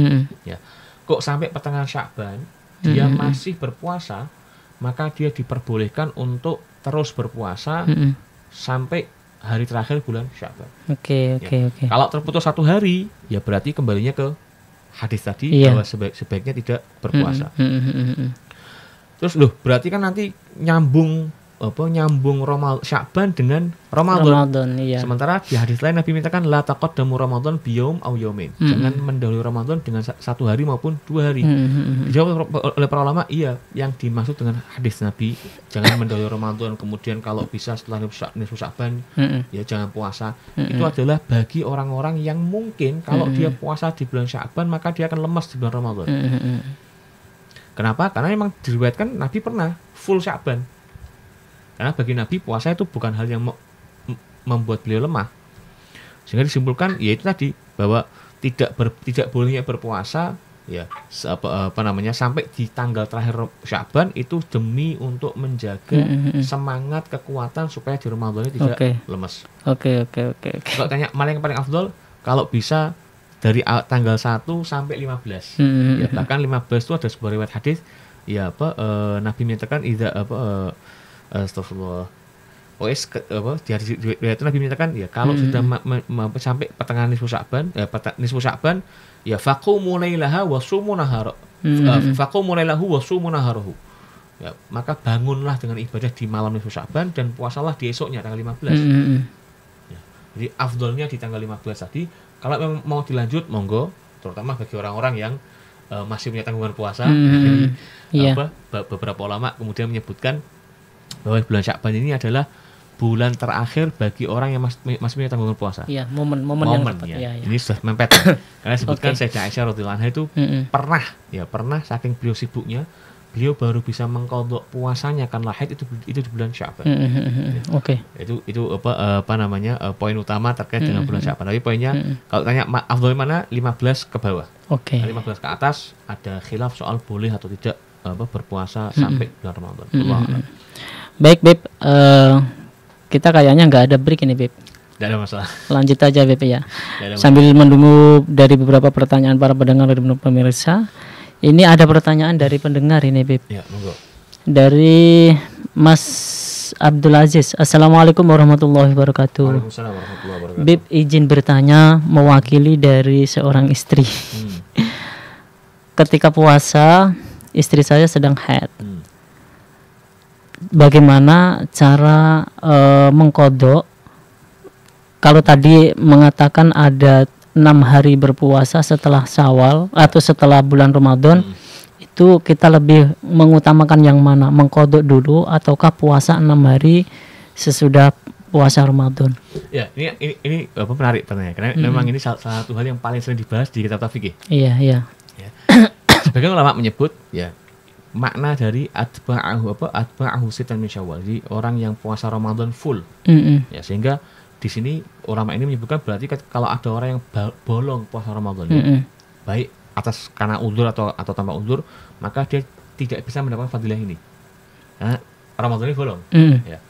ya, kok sampai pertengahan Sya'ban dia masih berpuasa, maka dia diperbolehkan untuk terus berpuasa sampai hari terakhir bulan Sya'ban. Oke. Kalau terputus satu hari, ya berarti kembalinya ke hadis tadi bahwa sebaiknya tidak berpuasa. Terus berarti kan nanti nyambung nyambung Sya'ban dengan Ramadan. Iya. Sementara di hadis lain Nabi mintakan la taqaddamu Ramadan biyaum aw yaumain. Jangan mendahului Ramadan dengan satu hari maupun 2 hari. Dijawab oleh para ulama, iya, yang dimaksud dengan hadis Nabi jangan mendahului Ramadan, kemudian kalau bisa setelah nisfu Sya'ban ya jangan puasa. Itu adalah bagi orang-orang yang mungkin kalau dia puasa di bulan Sya'ban maka dia akan lemas di bulan Ramadan. Kenapa? Karena memang diriwayatkan Nabi pernah full Sya'ban. Karena bagi Nabi puasa itu bukan hal yang membuat beliau lemah. Sehingga disimpulkan yaitu tadi bahwa tidak bolehnya berpuasa ya sampai di tanggal terakhir Sya'ban itu demi untuk menjaga semangat kekuatan supaya di Ramadan ini tidak lemes. Oke. Kalau tanya mana yang paling afdol, kalau bisa dari tanggal 1 sampai 15. Ya, bahkan 15 itu ada sebuah riwayat hadis ya Nabi menyatakan astagfirullah. Di hadis itu Nabi menyatakan ya kalau sudah sampai pertengahan nisfu Sya'ban ya faqumu lailaha wa sumu nahara. Faqumu lailahu wa sumu naharahu. Ya, maka bangunlah dengan ibadah di malam nisfu Sya'ban dan puasalah di esoknya tanggal 15. Ya, jadi afdolnya di tanggal 15 tadi. Kalau memang mau dilanjut, monggo, terutama bagi orang-orang yang masih punya tanggungan puasa. Beberapa ulama kemudian menyebutkan bahwa bulan Sya'ban ini adalah bulan terakhir bagi orang yang masih punya tanggungan puasa. Iya, momen yang tepat. Ya. Ini sudah mempet. Karena disebutkan Sayyidah Aisyah radhiyallahu anha itu pernah saking beliau sibuknya, beliau baru bisa mengqadha puasanya karena haid itu di bulan Sya'ban. Itu poin utama terkait dengan bulan Sya'ban. Tapi poinnya kalau tanya afdal mana 15 ke bawah. 15 ke atas ada khilaf soal boleh atau tidak berpuasa sampai bulan Ramadan. Baik, Beb. Kita kayaknya nggak ada break ini, Beb. Tidak ada masalah. Lanjut aja, Beb ya. Sambil menunggu dari beberapa pertanyaan para pendengar dan pemirsa. Ini ada pertanyaan dari pendengar ini, Beb. Ya, monggo. Dari Mas Abdul Aziz. Assalamualaikum warahmatullahi wabarakatuh. Waalaikumsalam warahmatullahi wabarakatuh. Beb, izin bertanya mewakili dari seorang istri. Ketika puasa, istri saya sedang haid. Bagaimana cara mengqadha? Kalau tadi mengatakan ada 6 hari berpuasa setelah Syawal atau setelah bulan Ramadan, itu kita lebih mengutamakan yang mana, mengqadha dulu ataukah puasa 6 hari sesudah puasa Ramadan? Ya, ini menarik pertanyaan karena memang ini salah satu hal yang paling sering dibahas di kitab fikih. Iya. Ya. Sebagian ulama menyebut ya makna dari atba'ahu sitan min Syawal, jadi orang yang puasa Ramadan full. Ya, sehingga di sini ulama ini menyebutkan berarti kalau ada orang yang bolong puasa Ramadan, baik atas karena uzur atau tanpa uzur, maka dia tidak bisa mendapatkan fadilah ini. Nah, Ramadan ini bolong. Ya.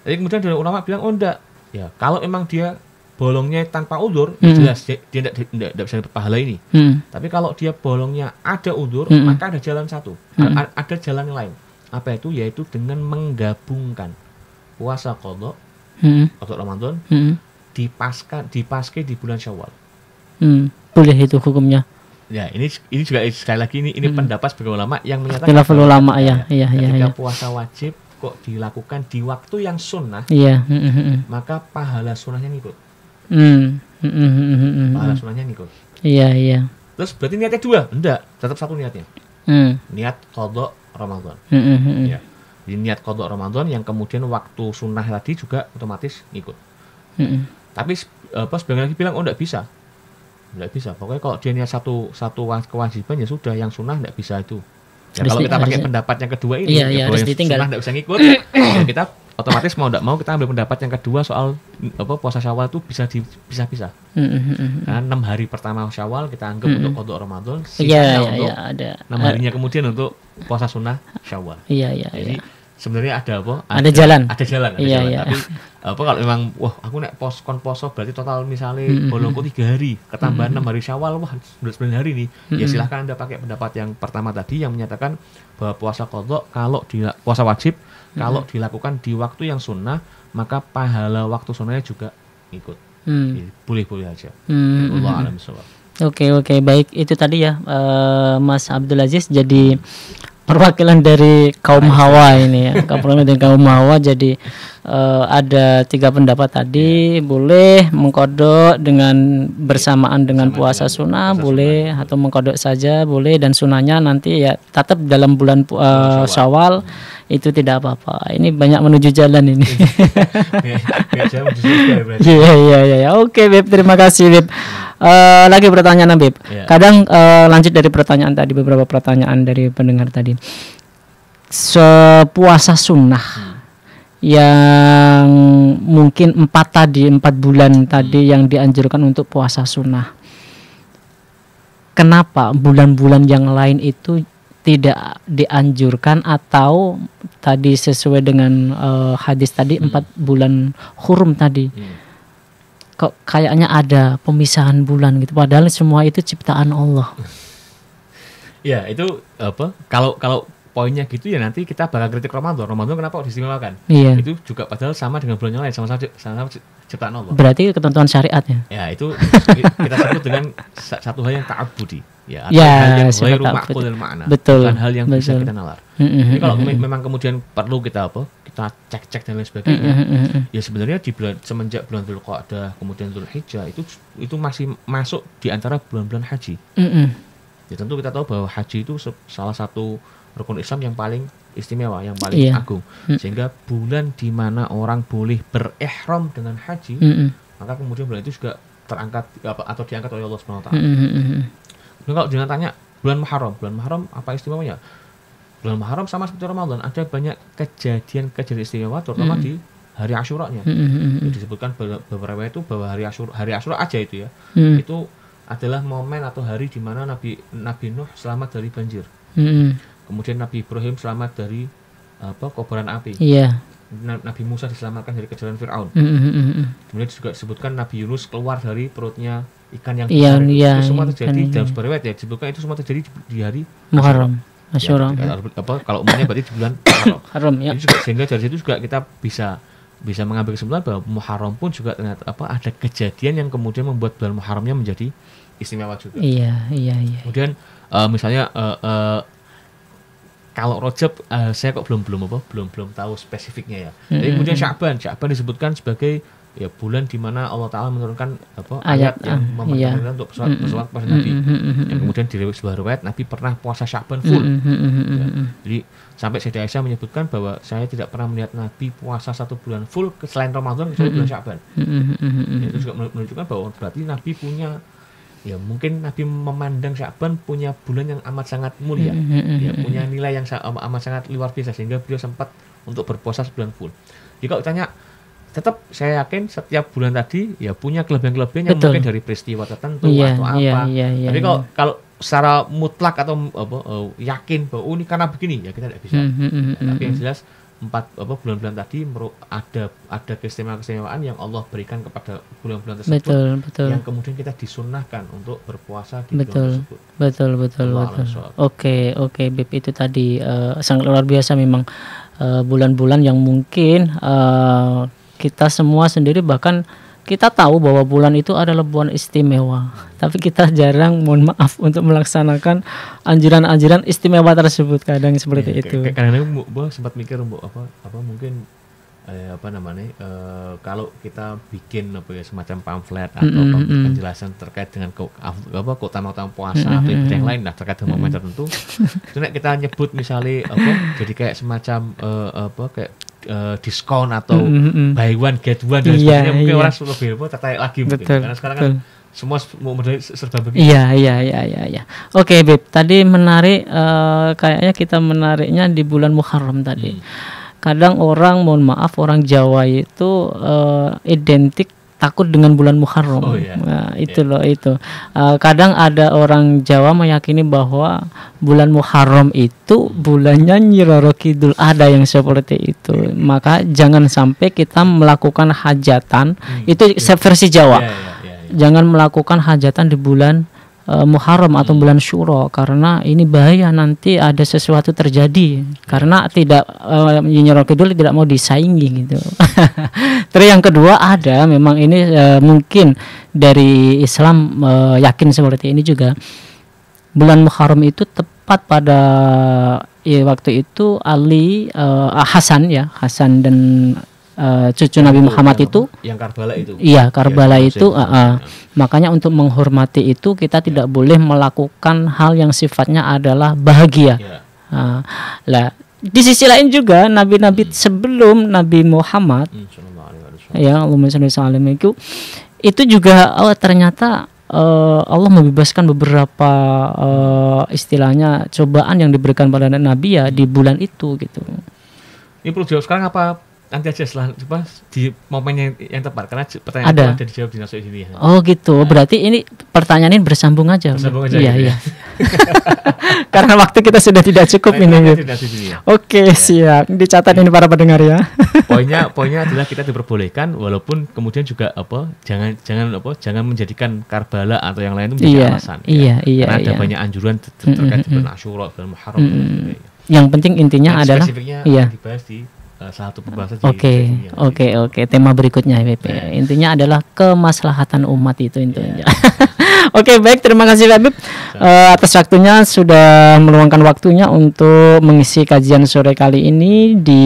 Jadi kemudian dari ulama bilang enggak. Ya, kalau memang dia bolongnya tanpa uzur, jelas dia tidak bisa dapat pahala ini. Tapi kalau dia bolongnya ada uzur, maka ada jalan satu, ada jalan yang lain. Apa itu? Yaitu dengan menggabungkan puasa qadha atau Ramadan dipaske di bulan Syawal. Boleh itu hukumnya. Ya, ini juga sekali lagi ini pendapat sebagai ulama yang menyatakan khilaful ulama ketika puasa wajib kok dilakukan di waktu yang sunnah, maka pahala sunnahnya ngikut. Pahala sunnahnya ngikut. Iya. Terus berarti niatnya 2? Enggak, tetap satu niatnya. Niat qadha Ramadan. Ya. Jadi niat qadha Ramadan yang kemudian waktu sunnah tadi juga otomatis ngikut. Tapi sebagian lagi bilang enggak bisa. Enggak bisa. Pokoknya kalau dia niat satu kewajiban ya sudah, yang sunnah enggak bisa itu. Ya, kalau kita pakai pendapat yang kedua ini, harus ditinggal. Sunnah enggak bisa ngikut, ya kita otomatis mau enggak mau kita ambil pendapat yang kedua soal puasa Syawal itu bisa dipisah-pisah. Karena 6 hari pertama Syawal kita anggap untuk qadha Ramadan, sisanya untuk ada 6 harinya kemudian untuk puasa sunnah Syawal. Jadi sebenarnya ada jalan. Ada jalan. Tapi kalau memang aku nek poso berarti total misalnya bolongku 3 hari, ketambahan 6 hari Syawal, 9 hari nih. Ya silahkan Anda pakai pendapat yang pertama tadi yang menyatakan bahwa puasa qadha puasa wajib kalau dilakukan di waktu yang sunnah, maka pahala waktu sunnahnya juga ikut. Boleh-boleh aja. Allah a'lam bishawab. Oke, baik. Itu tadi ya Mas Abdul Aziz. Jadi perwakilan dari kaum Hawa ini ya. Perwakilan dari kaum Hawa, jadi ada 3 pendapat tadi, boleh mengkodok dengan bersamaan dengan puasa sunnah, boleh, atau mengkodok saja boleh, dan sunnahnya nanti ya tetap dalam bulan Syawal, itu tidak apa-apa. Ini banyak menuju jalan ini. Iya. Oke, Beb, terima kasih, Beb. Lagi pertanyaan, Beb. Kadang lanjut dari pertanyaan tadi, beberapa pertanyaan dari pendengar tadi. Puasa sunnah yang mungkin 4 bulan tadi yang dianjurkan untuk puasa sunnah. Kenapa bulan-bulan yang lain itu tidak dianjurkan, atau tadi sesuai dengan hadis tadi 4 bulan hurum tadi? Kok kayaknya ada pemisahan bulan gitu, padahal semua itu ciptaan Allah. Ya, itu apa? Kalau poinnya gitu ya, nanti kita bakal kritik Ramadan kenapa kok diistimewakan? Iya. Itu juga padahal sama dengan bulan yang lain, sama ciptaan Allah. Berarti ketentuan syariatnya. Ya, itu kita sebut dengan satu hal yang ta'abbudi. Ya, hal yang ghairu ma'qul makna. Betul. Bukan hal yang bisa kita nalar. Jadi kalau memang kemudian perlu kita kita cek dan lain sebagainya. Ya sebenarnya di semenjak bulan Dzulqa'dah kemudian Dzulhijjah itu masih masuk di antara bulan-bulan haji. Ya tentu kita tahu bahwa haji itu salah satu rukun Islam yang paling istimewa, yang paling agung. Sehingga bulan di mana orang boleh berihram dengan haji, maka kemudian bulan itu juga terangkat atau diangkat oleh Allah Subhanahu wa taala. Nah, kalau dengan tanya bulan Muharram apa istimewanya? Bulan Muharram sama seperti Ramadan, ada banyak kejadian istimewa, terutama di hari Asyura-nya. Disebutkan beberapa itu bahwa hari Asyura aja itu ya. Itu adalah momen atau hari di mana Nabi Nuh selamat dari banjir. Kemudian Nabi Ibrahim selamat dari kobaran api. Nabi Musa diselamatkan dari kejaran Fir'aun. Kemudian juga disebutkan Nabi Yunus keluar dari perutnya ikan yang besar. Itu semua terjadi dalam sebuah riwayat ya, disebutkan itu semua terjadi di hari Muharram. Asyura. Kalau umumnya berarti di bulan Muharram. Ya. Sehingga dari situ juga kita bisa mengambil kesimpulan bahwa Muharram pun juga ternyata ada kejadian yang kemudian membuat bulan Muharramnya menjadi istimewa juga. Iya. Kemudian misalnya kalau Rajab saya kok belum tahu spesifiknya ya. Jadi kemudian Sya'ban disebutkan sebagai ya bulan di mana Allah Taala menurunkan ayat yang memerintahkan untuk bersolat kepada Nabi. Yang kemudian di sebuah riwayat Nabi pernah puasa Sya'ban full. Jadi sampai Sayyidah Aisyah menyebutkan bahwa saya tidak pernah melihat Nabi puasa 1 bulan full selain Ramadan kecuali bulan Sya'ban. Itu juga menunjukkan bahwa berarti Nabi punya, ya mungkin Nabi memandang Sya'ban punya bulan yang amat sangat mulia, ya punya nilai yang amat sangat luar biasa, sehingga beliau sempat untuk berpuasa sebulan full. Jadi kalau tanya, tetap saya yakin setiap bulan tadi ya punya kelebihan-kelebihan yang mungkin dari peristiwa tertentu atau apa. Tapi kalau secara mutlak atau yakin bahwa ini karena begini, ya kita tidak bisa. Tapi yang jelas bulan-bulan tadi ada keistimewaan yang Allah berikan kepada bulan-bulan tersebut, yang kemudian kita disunnahkan untuk berpuasa di bulan tersebut. Betul. Oke, Beb, itu tadi sangat luar biasa memang, bulan-bulan yang mungkin kita semua sendiri bahkan kita tahu bahwa bulan itu adalah bulan istimewa, tapi kita jarang, mohon maaf, untuk melaksanakan anjuran-anjuran istimewa tersebut. Kadang seperti itu. Kadang-kadang sempat mikir mungkin kalau kita bikin semacam pamflet atau penjelasan terkait dengan keutamaan puasa atau yang lain terkait dengan momen tertentu, itu kita nyebut misalnya jadi kayak semacam diskon atau buy one get one dan sebagainya, mungkin orang lebih tertarik lagi mungkin. Karena sekarang kan semua model serba begitu. Iya. Oke, Beb, tadi menarik, kayaknya kita menariknya di bulan Muharram tadi. Kadang orang, mohon maaf, orang Jawa itu identik takut dengan bulan Muharram. Itu. Kadang ada orang Jawa meyakini bahwa bulan Muharram itu bulannya Nyi Roro Kidul, ada yang seperti itu. Maka jangan sampai kita melakukan hajatan, itu versi Jawa. Jangan melakukan hajatan di bulan Muharram atau bulan Syuro, karena ini bahaya, nanti ada sesuatu terjadi karena tidak Nyi Roro Kidul tidak mau disaingi gitu. Terus yang kedua ada memang ini mungkin dari Islam yakin seperti ini juga, bulan Muharram itu tepat pada waktu itu Ali Hasan dan cucu Nabi Muhammad itu yang Karbala itu. Iya, Karbala ya, itu makanya untuk menghormati itu kita tidak boleh melakukan hal yang sifatnya adalah bahagia. Ya. Lah di sisi lain juga nabi-nabi sebelum Nabi Muhammad ya Allahumma shalli wa sallim itu juga ternyata Allah membebaskan beberapa istilahnya cobaan yang diberikan pada Nabi ya di bulan itu gitu. Ini perlu jawab sekarang apa nanti aja setelah di momen yang tepat karena pertanyaan itu ada dijawab di nasihat ini. Oh gitu. Berarti ini pertanyaan ini bersambung aja. Bersambung aja. Iya, gitu, iya. Karena waktu kita sudah tidak cukup ini. Oke, siap. Dicatat ini para pendengar ya. Poinnya adalah kita diperbolehkan walaupun kemudian juga jangan menjadikan Karbala atau yang lain itu menjadi alasan. Iya. Karena ada banyak anjuran terkait dengan Asyura dan Muharram. Yang penting intinya adalah dibahas di satu pembahasan. Oke. Tema berikutnya Habib. Intinya adalah kemaslahatan umat itu intinya. Oke, baik, terima kasih Habib atas waktunya, sudah meluangkan waktunya untuk mengisi kajian sore kali ini di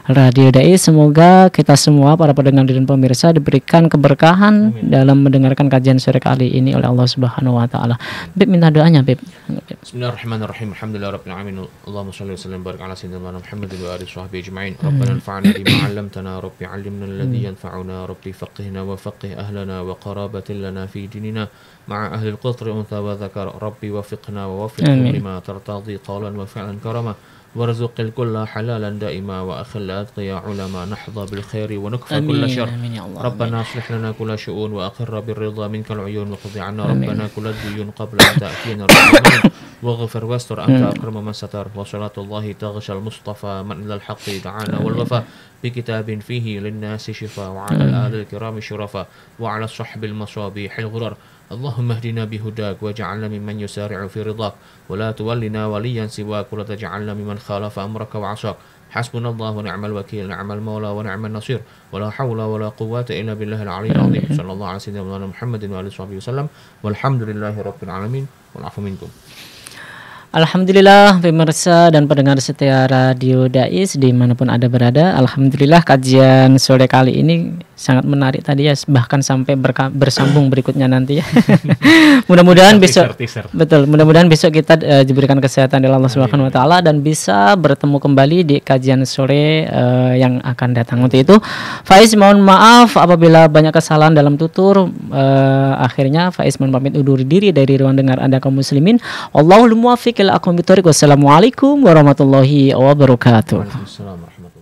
Radio Dai. Semoga kita semua para pendengar dan pemirsa diberikan keberkahan dalam mendengarkan kajian sore kali ini oleh Allah Subhanahu wa taala. Habib minta doanya, Habib. Bismillahirrahmanirrahim. Alhamdulillahirabbil alamin. Allahumma shalli wa sallim barik ala sayyidina Muhammad wa alihi washabbihi ajma'in. Rabbana anfa'na bima 'allamtana, rabbi 'allimna alladhi yanfa'una, rabbi faqihna wa faqih ahlana wa qarabatin lana fi dinina مع أهل القطر أنثى وذكر ربي وفقنا ووفقهم لما ترتضي قولا وفعلا كرما وارزق الكل حلالا دائما وأخل أتقيا علما نحظى بالخير ونكفى كل شر ربنا اصلح لنا كل شؤون وأقر بالرضا منك العيون وقضي عنا ربنا كل الديون قبل أن تأتينا ربنا واغفر واستر أنت أكرم من ستر وصلاة الله تغشى المصطفى من إلى الحق دعانا والوفاء بكتاب فيه للناس شفاء وعلى الآل الكرام الشرفاء وعلى الصحب المصابيح الغرر اللهم اهدنا بهداك واجعلنا ممن يسارع في رضاك ولا تولنا وليا سواك ولا تجعلنا ممن خالف أمرك وعصاك حسبنا الله ونعم الوكيل نعم المولى ونعم النصير ولا حول ولا قوة إلا بالله العلي العظيم صلى الله على سيدنا محمد وآله وصحبه وسلم والحمد لله رب العالمين والعفو منكم. Alhamdulillah pemirsa dan pendengar setia Radio Dais dimanapun Anda berada. Alhamdulillah kajian sore kali ini sangat menarik tadi ya, bahkan sampai bersambung berikutnya nanti ya. Mudah-mudahan besok betul, mudah-mudahan besok kita diberikan kesehatan dari Allah Subhanahu wa taala dan bisa bertemu kembali di kajian sore yang akan datang. Untuk itu Faiz mohon maaf apabila banyak kesalahan dalam tutur. Akhirnya Faiz mohon pamit undur diri dari ruang dengar Anda kaum muslimin. Allahul muwaffiq ila aqwamit thoriq. Wassalamualaikum warahmatullahi wabarakatuh. Waalaikumsalam warahmatullahi wabarakatuh.